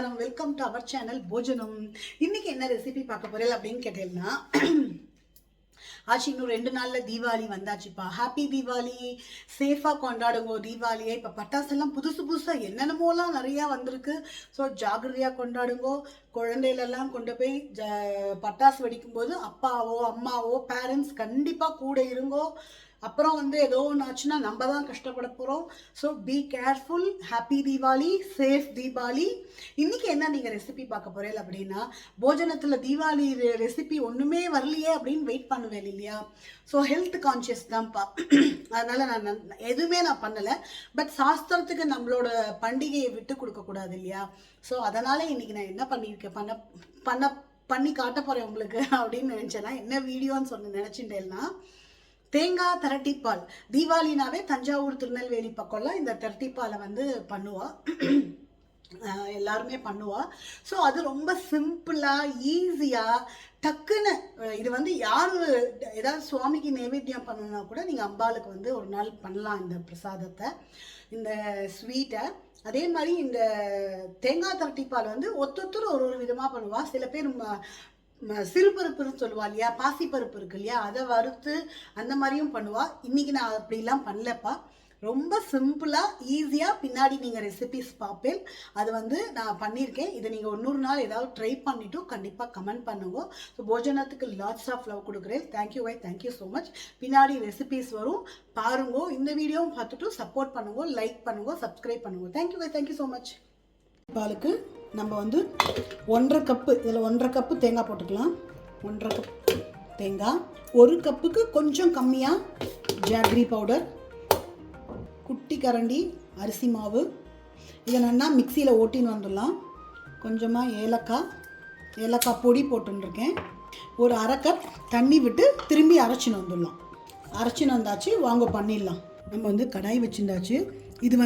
நமஸ்காரம். Welcome to our channel போஜனம். இன்னைக்கு என்ன ரெசிபி பார்க்க போறேன் அப்படின்னு கேட்டீங்கன்னா, ஆச்சு இன்னும் 2 நாள்ல தீபாவளி வந்தாச்சுப்பா. ஹாப்பி தீபாவளி. சேஃபா கொண்டாடுங்க தீபாவளியை. இப்போ பட்டாசெல்லாம் புதுசு புதுசாக என்னென்னமோலாம் நிறையா வந்திருக்கு. ஸோ ஜாகிரதையாக கொண்டாடுங்கோ. குழந்தைகளெல்லாம் கொண்டு போய் பட்டாசு வெடிக்கும்போது அப்பாவோ அம்மாவோ பேரண்ட்ஸ் கண்டிப்பாக கூட இருங்கோ. அப்புறம் ஏதோ ஒன்று ஆச்சுன்னா நம்ம தான் கஷ்டப்பட போகிறோம். So be careful. Happy Deepavali, safe Deepavali. இன்றைக்கி என்ன நீங்கள் ரெசிபி பார்க்க போகிறேன் அப்படின்னா, போஜனத்தில் தீபாவளி ரெசிபி ஒன்றுமே வரலையே அப்படின்னு வெயிட் பண்ணுவேன் இல்லையா. ஸோ ஹெல்த் கான்ஷியஸ் தான்ப்பா. அதனால் நான் எதுவுமே பண்ணலை. பட் சாஸ்திரத்துக்கு நம்மளோட பண்டிகையை விட்டு கொடுக்கக்கூடாது இல்லையா. ஸோ அதனால் இன்றைக்கி நான் என்ன பண்ணியிருக்கேன் பண்ணி காட்ட போகிறேன் உங்களுக்கு அப்படின்னு நினச்சேன்னா, என்ன வீடியோன்னு நினச்சிட்டேன்னா, தேங்காய் திரட்டிப்பால். தீபாவளினாவே தஞ்சாவூர் திருநெல்வேலி பக்கம்லாம் இந்த திரட்டிப்பாலை பண்ணுவா, எல்லாருமே பண்ணுவா. ஸோ அது ரொம்ப சிம்பிளாக ஈஸியாக டக்குன்னு இது யார் ஏதாவது சுவாமிக்கு நைவேத்தியம் பண்ணணுன்னா கூட நீங்கள் அம்பாளுக்கு ஒரு நாள் பண்ணலாம் இந்த பிரசாதத்தை, இந்த ஸ்வீட்டை. அதே மாதிரி இந்த தேங்காய் திரட்டிப்பால் ஒருத்தர் ஒரு விதமாக பண்ணுவா. சில பேர் சிறுபருப்புன்னு சொல்லுவா இல்லையா, பாசிப்பருப்பு இருக்கு இல்லையா, அதை வறுத்து அந்த மாதிரியும் பண்ணுவா. இன்னைக்கு நான் அப்படிலாம் பண்ணலப்பா. ரொம்ப சிம்பிளாக ஈஸியாக பின்னாடி நீங்கள் ரெசிபிஸ் பார்ப்பேன். அது நான் பண்ணியிருக்கேன். இதை நீங்கள் 100 நாள் ஏதாவது ட்ரை பண்ணிவிட்டு கண்டிப்பாக கமெண்ட் பண்ணுங்க. ஸோ போஜனத்துக்கு லாட்ஸ் ஆஃப் லவ் கொடுக்குறேன். Thank you so much. பின்னாடி ரெசிபிஸ் வரும் பாருங்க. இந்த வீடியோவும் பார்த்துட்டு சப்போர்ட் பண்ணுங்க, லைக் பண்ணுங்க, சப்ஸ்கிரைப் பண்ணுங்க. Thank you so much. பாலுக்கு நம்ம 1.5 கப்பு, இதில் 1.5 கப்பு தேங்காய் போட்டுக்கலாம். 1.5 கப் தேங்காய். 1 கப்புக்கு கொஞ்சம் கம்மியாக ஜாக்ரி பவுடர், குட்டி கரண்டி அரிசி மாவு. இதை நல்லா மிக்சியில் ஓட்டின்னு வந்துடலாம். கொஞ்சமாக ஏலக்காய் பொடி போட்டுருக்கேன். ஒரு 1/2 கப் தண்ணி விட்டு திரும்பி அரைச்சின்னு வந்துடலாம். அரைச்சின்னு வந்தாச்சு, வாங்க பண்ணிடலாம். நம்ம கடாய் வச்சுருந்தாச்சு. இது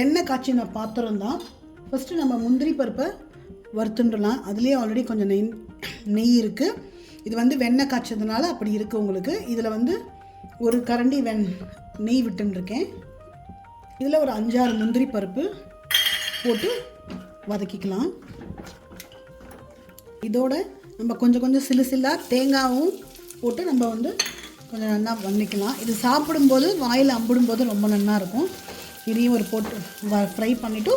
வெண்ணெய் காய்ச்சின பாத்திரம் தான். ஃபஸ்ட்டு நம்ம முந்திரி பருப்பை வறுத்துடலாம். அதுலேயே ஆல்ரெடி கொஞ்சம் நெய் இருக்குது. இது வெண்ணெய் காய்ச்சதுனால அப்படி இருக்குது உங்களுக்கு. இதில் ஒரு கரண்டி நெய் விட்டுருக்கேன். இதில் ஒரு 5-6 முந்திரி பருப்பு போட்டு வதக்கிக்கலாம். இதோட நம்ம கொஞ்சம் சில்லாக தேங்காயும் போட்டு நம்ம கொஞ்சம் நல்லா வதக்கிக்கலாம். இது சாப்பிடும்போது வாயில் அம்பிடும்போது ரொம்ப நல்லா இருக்கும். இதையும் ஒரு போட்டு ஃப்ரை பண்ணிவிட்டு,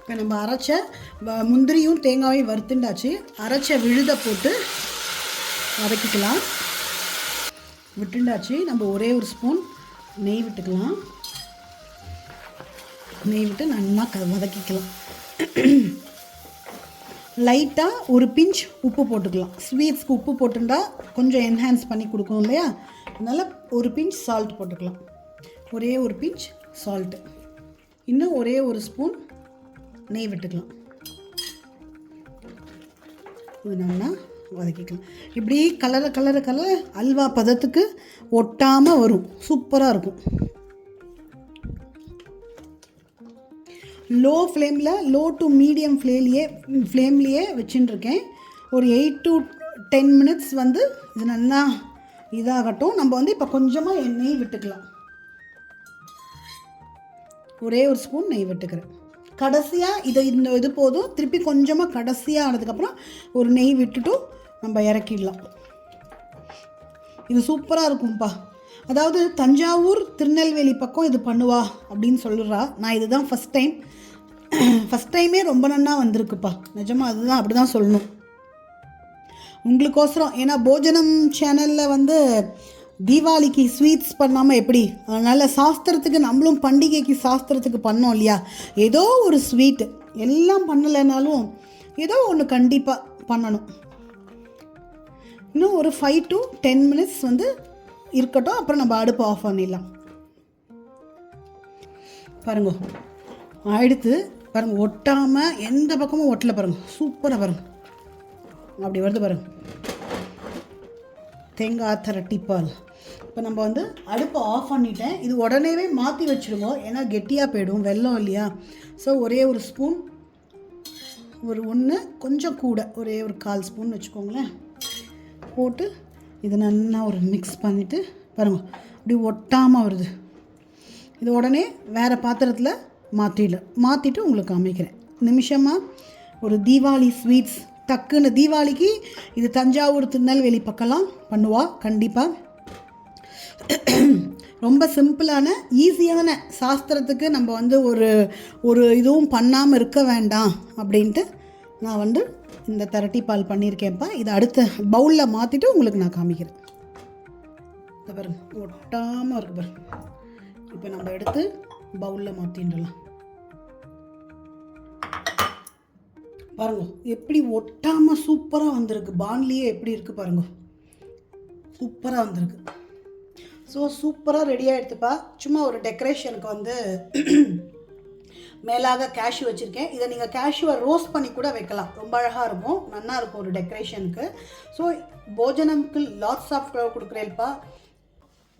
இப்போ நம்ம அரைச்ச முந்திரியும் தேங்காயும் வறுத்துண்டாச்சு. அரைச்ச விழுதை போட்டு வதக்கிக்கலாம். விட்டுண்டாச்சு. நம்ம ஒரே ஒரு ஸ்பூன் நெய் விட்டுக்கலாம். நெய் விட்டு நல்லா வதக்கிக்கலாம். லைட்டாக ஒரு பிஞ்ச் உப்பு போட்டுக்கலாம். ஸ்வீட்ஸ்க்கு உப்பு போட்டுட்டா கொஞ்சம் என்ஹான்ஸ் பண்ணி கொடுக்கும் இல்லையா, அதனால் ஒரு பிஞ்ச் சால்ட் போட்டுக்கலாம். ஒரே ஒரு பிஞ்ச் சால்ட்டு. இன்னும் ஒரே ஒரு ஸ்பூன் நெய் விட்டுக்கலாம். இது நல்லா வதக்கிக்கலாம். இப்படி கலர அல்வா பதத்துக்கு ஒட்டாமல் வரும். சூப்பராக இருக்கும். லோ டு மீடியம் ஃப்ளேம்லேயே வச்சுட்டுருக்கேன். ஒரு 8 to 10 மினிட்ஸ் இது நல்லா இதாகட்டும். நம்ம இப்போ கொஞ்சமாக நெய் விட்டுக்கலாம். ஒரே ஒரு ஸ்பூன் நெய் விட்டுக்கிறேன். கடைசியாக இது போதும். திருப்பி கொஞ்சமாக கடைசியாக ஆனதுக்கப்புறம் ஒரு நெய் விட்டுட்டு நம்ம இறக்கிடலாம். இது சூப்பராக இருக்கும்ப்பா. அதாவது தஞ்சாவூர் திருநெல்வேலி பக்கம் இது பண்ணுவா அப்படின்னு சொல்லுறா. நான் இதுதான் ஃபஸ்ட் டைமே ரொம்ப நல்லா வந்திருக்குப்பா. நிஜமாக அதுதான் அப்படி தான் சொல்லணும் உங்களுக்கோசரம். ஏன்னா போஜனம் சேனலில் தீபாவளிக்கு ஸ்வீட்ஸ் பண்ணாமல் எப்படி, அதனால் சாஸ்திரத்துக்கு நம்மளும் பண்டிகைக்கு சாஸ்திரத்துக்கு பண்ணோம் இல்லையா. ஏதோ ஒரு ஸ்வீட்டு எல்லாம் பண்ணலைனாலும் ஏதோ ஒன்று கண்டிப்பாக பண்ணணும். இன்னும் ஒரு 5 to 10 மினிட்ஸ் இருக்கட்டும். அப்புறம் நம்ம அடுப்பு ஆஃப் பண்ணிடலாம். பாருங்க அடுத்து பாருங்கள், ஒட்டாமல் எந்த பக்கமும் ஒட்டலை பாருங்கள். சூப்பராக பாருங்கள், அப்படி வருது பாருங்கள் தேங்காய் திரட்டிப்பால். இப்போ நம்ம அடுப்பை ஆஃப் பண்ணிட்டேன். இது உடனேவே மாற்றி வச்சுடுவோம், ஏன்னா கெட்டியாக போயிடும், வெல்லம் இல்லையா. ஸோ ஒரே ஒரு ஸ்பூன், ஒன்று கொஞ்சம் கூட ஒரே ஒரு 1/4 ஸ்பூன் வச்சுக்கோங்களேன் போட்டு இது நல்லா ஒரு மிக்ஸ் பண்ணிவிட்டு பாருங்கள் இப்படி ஒட்டாமல் வருது. இது உடனே வேறு பாத்திரத்தில் மாற்றிட்டு உங்களுக்கு காமிக்கிறேன். நிமிஷமாக ஒரு தீபாவளி ஸ்வீட்ஸ் டக்குன்னு தீபாவளிக்கு இது தஞ்சாவூர் திருநெல்வேலி பக்கம்லாம் பண்ணுவா கண்டிப்பாக. ரொம்ப சிம்பிளான ஈஸியான சாஸ்திரத்துக்கு நம்ம வந்து ஒரு இதுவும் பண்ணாமல் இருக்க வேண்டாம் அப்படின்ட்டு நான் வந்து இந்த திரட்டி பால் பண்ணியிருக்கேன்ப்பா. இதை அடுத்த பவுலில் மாற்றிட்டு உங்களுக்கு நான் காமிக்கிறேன். இதை பாருங்க ஒட்டாமல் இருக்கு பாருங்க. இப்போ நம்ம எடுத்து பவுலில் மாற்றிடலாம். பாருங்க எப்படி ஒட்டாமல் சூப்பராக வந்திருக்கு. பான்லியே எப்படி இருக்குது பாருங்க, சூப்பராக வந்திருக்கு. ஸோ சூப்பராக ரெடியாக எடுத்துப்பா. சும்மா ஒரு டெக்கரேஷனுக்கு வந்து மேலாக கேஷ்யூ வச்சுருக்கேன். இதை நீங்கள் கேஷ்யூவை ரோஸ்ட் பண்ணி கூட வைக்கலாம், ரொம்ப அழகாக இருக்கும், நல்லா இருக்கும் ஒரு டெக்கரேஷனுக்கு. ஸோ போஜனம்க்கு லாட்ஸ் ஆஃப் கொடுக்குறேன்ப்பா.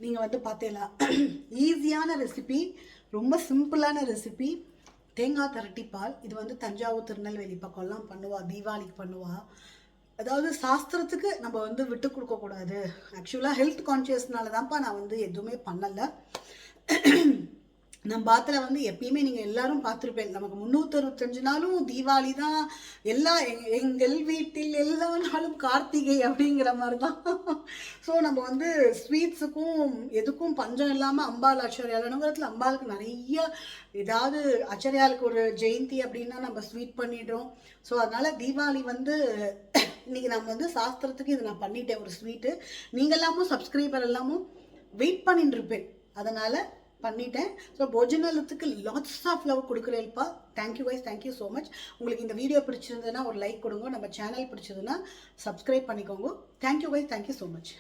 நீங்கள் வந்து பார்த்தீங்களா ஈஸியான ரெசிபி, ரொம்ப சிம்பிளான ரெசிபி. தேங்காய் திரட்டி பால் இது வந்து தஞ்சாவூர் திருநெல்வேலி பக்கம்லாம் பண்ணுவா, தீபாவளிக்கு பண்ணுவா. அதாவது சாஸ்திரத்துக்கு நம்ம வந்து விட்டு கொடுக்கக்கூடாது. ஆக்சுவலாக ஹெல்த் கான்ஷியஸ்னால தான்ப்பா நான் வந்து எதுவுமே பண்ணலை. நம்ம பாத்தில் வந்து எப்பயுமே நீங்கள் எல்லோரும் பார்த்துருப்பேன், நமக்கு 365 நாளும் தீபாவளி தான். எங்கள் வீட்டில் எல்லா நாளும் கார்த்திகை அப்படிங்கிற மாதிரி தான். ஸோ நம்ம வந்து ஸ்வீட்ஸுக்கும் எதுக்கும் பஞ்சம் இல்லாமல் அம்பாள் ஆச்சரியால் நகரத்தில் அம்பாளுக்கு நிறைய ஏதாவது ஆச்சரியாளுக்கு ஒரு ஜெயந்தி அப்படின்னா நம்ம ஸ்வீட் பண்ணிடுறோம். ஸோ அதனால் தீபாவளி வந்து இன்றைக்கி நம்ம வந்து சாஸ்திரத்துக்கு இது நான் பண்ணிட்டேன் ஒரு ஸ்வீட்டு. நீங்கள் எல்லாமும் சப்ஸ்கிரைபர் எல்லாமும் வெயிட் பண்ணிட்டு இருப்பேன், அதனால் பண்ணிட்டேன். ஸோ போஜனத்துக்கு லாட்ஸ் ஆஃப் லவ் கொடுக்குறேன்ப்பா. Thank you wise, thank you so much. உங்களுக்கு இந்த வீடியோ பிடிச்சிருந்ததுன்னா ஒரு லைக் கொடுங்க, நம்ம சேனல் பிடிச்சதுன்னா சப்ஸ்கிரைப் பண்ணிக்கோங்க. Thank you wise, thank you so much.